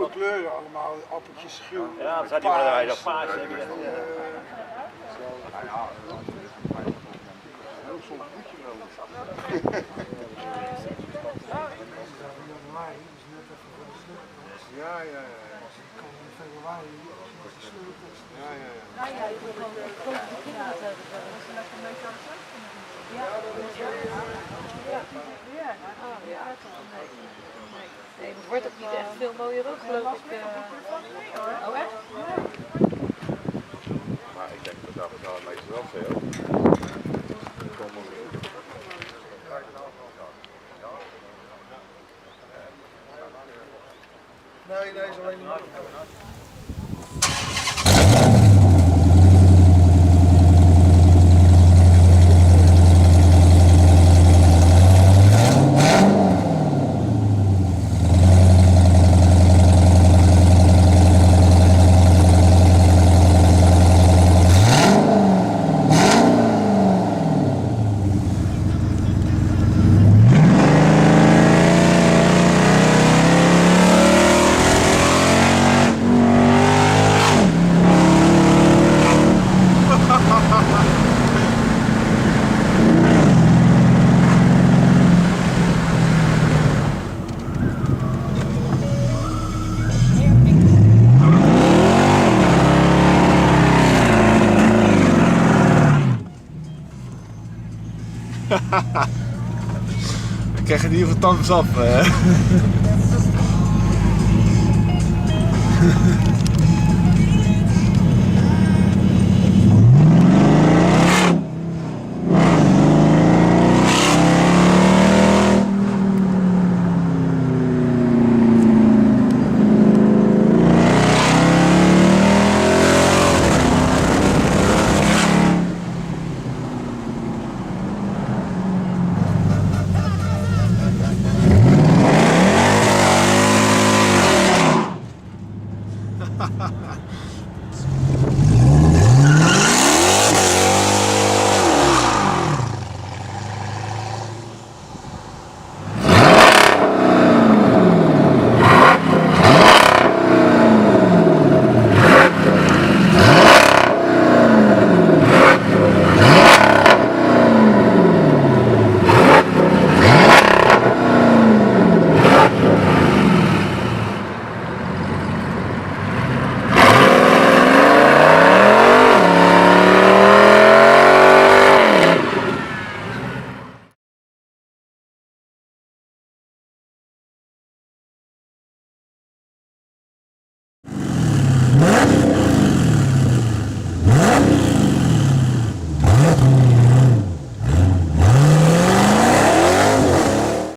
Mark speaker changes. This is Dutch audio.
Speaker 1: alle kleuren, allemaal appeltjes, groen.
Speaker 2: Ja, dan zat hij maar bij dat paasje.
Speaker 1: Heel soms moet je wel. Januari is net even voor de sleuteltest. Ja. Als ik kan in februari nog de sleuteltest. Ja.
Speaker 3: Nou ja, je wil gewoon grote kinderen hebben. Als ze lekker mee aan de slag kunnen doen. Ja, dat is ja. Oh ja, nee, het wordt ook niet echt veel mooier ook, geloof ik. Oh echt?
Speaker 4: Maar ik denk dat daar meestal wel veel.
Speaker 1: Nee, is alleen niet.
Speaker 4: Ik krijg in ieder geval thumbs up.